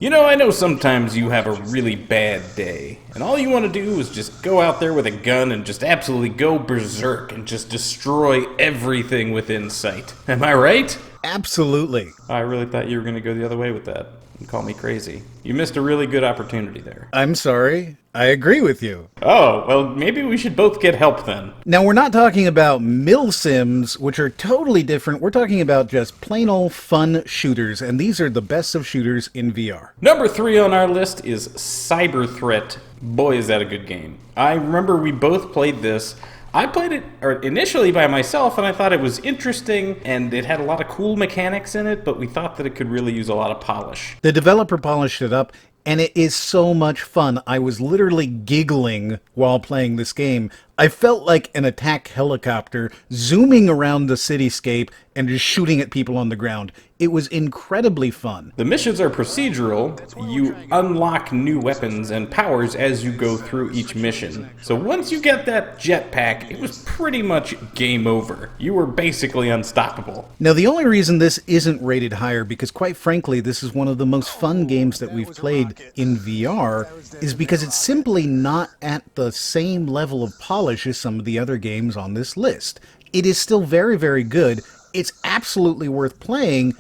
I know sometimes you have a really bad day, and all you want to do is just go out there with a gun and just absolutely go berserk and just destroy everything within sight. Am I right? Absolutely. I really thought you were going to go the other way with that and call me crazy. You missed a really good opportunity there. I'm sorry. I agree with you. Oh, well, maybe we should both get help then. Now, we're not talking about milsims, which are totally different. We're talking about just plain old fun shooters, and these are the best of shooters in VR. Number 3 on our list is CyberThreat. Boy, is that a good game. I remember we both played this. I played it initially by myself, and I thought it was interesting, and it had a lot of cool mechanics in it, but we thought that it could really use a lot of polish. The developer polished it up, and it is so much fun. I was literally giggling while playing this game. I felt like an attack helicopter zooming around the cityscape and just shooting at people on the ground. It was incredibly fun. The missions are procedural. You unlock new weapons and powers as you go through each mission. So once you get that jetpack, it was pretty much game over. You were basically unstoppable. Now, the only reason this isn't rated higher, because quite frankly, this is one of the most fun games that we've played in VR, is because it's simply not at the same level of polish as some of the other games on this list. It is still very, very good. It's absolutely worth playing.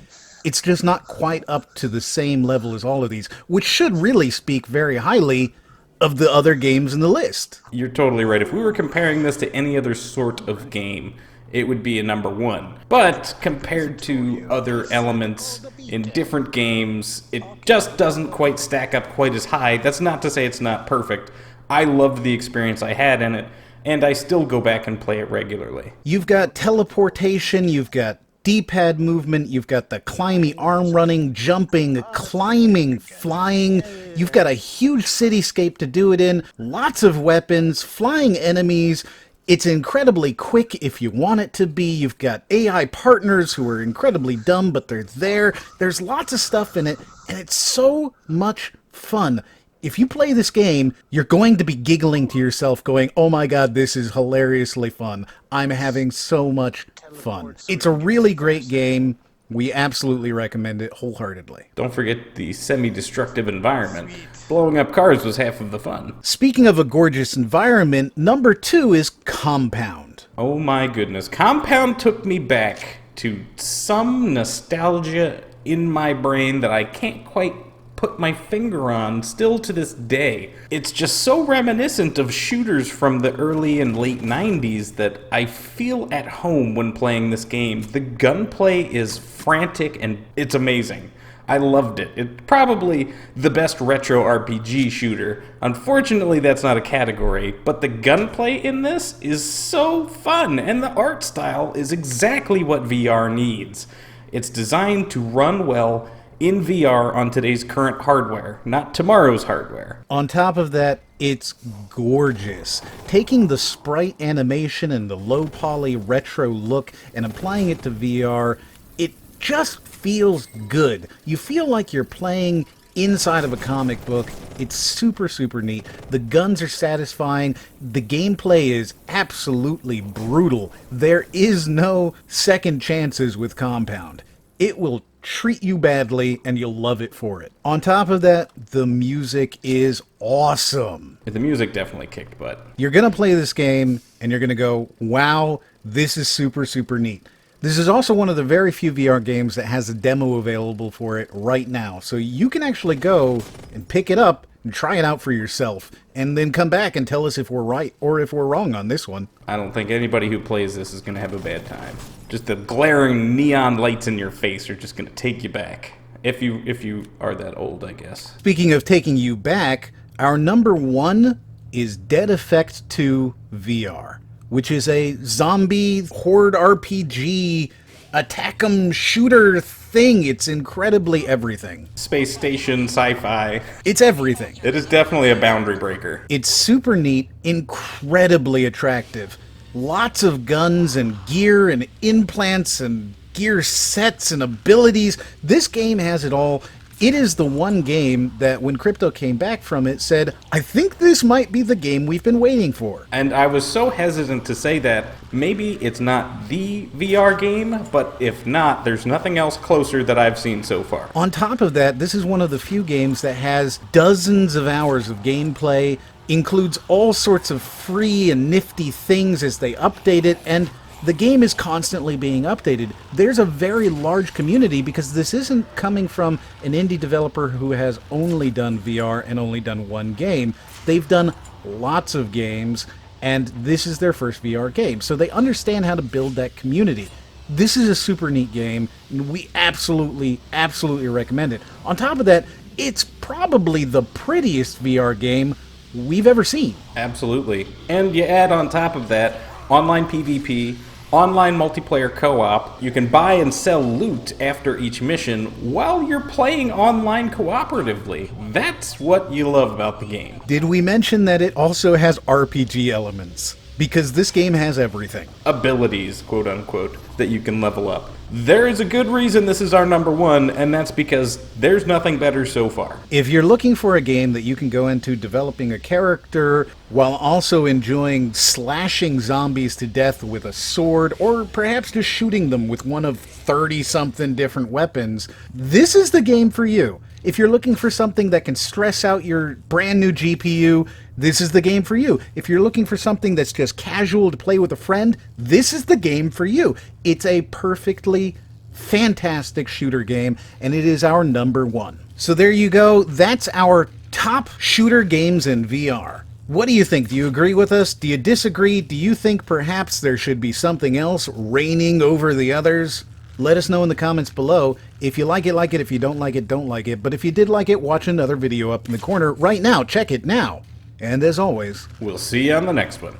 It's just not quite up to the same level as all of these, which should really speak very highly of the other games in the list. You're totally right. If we were comparing this to any other sort of game, it would be a number 1. But compared to other elements in different games, it just doesn't quite stack up quite as high. That's not to say it's not perfect. I loved the experience I had in it, and I still go back and play it regularly. You've got teleportation, you've got D-pad movement, you've got the climby arm running, jumping, climbing, flying. You've got a huge cityscape to do it in, lots of weapons, flying enemies. It's incredibly quick if you want it to be. You've got AI partners who are incredibly dumb, but they're there. There's lots of stuff in it, and it's so much fun. If you play this game, you're going to be giggling to yourself going, oh my god, this is hilariously fun. I'm having so much fun. It's a really great game. We absolutely recommend it wholeheartedly. Don't forget the semi-destructive environment. Blowing up cars was half of the fun. Speaking of a gorgeous environment, number 2 is Compound. Oh my goodness. Compound took me back to some nostalgia in my brain that I can't quite put my finger on still to this day. It's just so reminiscent of shooters from the early and late 90s that I feel at home when playing this game. The gunplay is frantic and it's amazing. I loved it. It's probably the best retro RPG shooter. Unfortunately, that's not a category, but the gunplay in this is so fun, and the art style is exactly what VR needs. It's designed to run well in VR on today's current hardware, not tomorrow's hardware. On top of that, it's gorgeous. Taking the sprite animation and the low poly retro look and applying it to VR, it just feels good. You feel like you're playing inside of a comic book. It's super, super neat. The guns are satisfying. The gameplay is absolutely brutal. There is no second chances with Compound. It will treat you badly, and you'll love it for it. On top of that, the music is awesome. The music definitely kicked butt. You're going to play this game, and you're going to go, wow, this is super, super neat. This is also one of the very few VR games that has a demo available for it right now. So you can actually go and pick it up and try it out for yourself, and then come back and tell us if we're right or if we're wrong on this one. I don't think anybody who plays this is going to have a bad time. Just the glaring neon lights in your face are just going to take you back. If you are that old, I guess. Speaking of taking you back, our number 1 is Dead Effect 2 VR, which is a zombie horde RPG attack 'em shooter thing. It's incredibly everything. Space station, sci-fi. It's everything. It is definitely a boundary breaker. It's super neat, incredibly attractive. Lots of guns and gear and implants and gear sets and abilities. This game has it all. It is the one game that when Crypto came back from it said, I think this might be the game we've been waiting for. And I was so hesitant to say that maybe it's not the VR game, but if not, there's nothing else closer that I've seen so far. On top of that, this is one of the few games that has dozens of hours of gameplay, includes all sorts of free and nifty things as they update it, and the game is constantly being updated. There's a very large community because this isn't coming from an indie developer who has only done VR and only done one game. They've done lots of games, and this is their first VR game. So they understand how to build that community. This is a super neat game, and we absolutely recommend it. On top of that, it's probably the prettiest VR game we've ever seen. Absolutely. And you add on top of that online PvP, online multiplayer co-op. You can buy and sell loot after each mission while you're playing online cooperatively. That's what you love about the game. Did we mention that it also has RPG elements? Because this game has everything. Abilities, quote unquote, that you can level up. There is a good reason this is our number one, and that's because there's nothing better so far. If you're looking for a game that you can go into developing a character while also enjoying slashing zombies to death with a sword, or perhaps just shooting them with one of 30-something different weapons, this is the game for you. If you're looking for something that can stress out your brand new GPU, this is the game for you. If you're looking for something that's just casual to play with a friend, this is the game for you. It's a perfectly fantastic shooter game, and it is our number one. So there you go. That's our top shooter games in VR. What do you think? Do you agree with us? Do you disagree? Do you think perhaps there should be something else reigning over the others? Let us know in the comments below. If you like it, like it. If you don't like it, don't like it. But if you did like it, watch another video up in the corner right now. Check it now. And as always, we'll see you on the next one.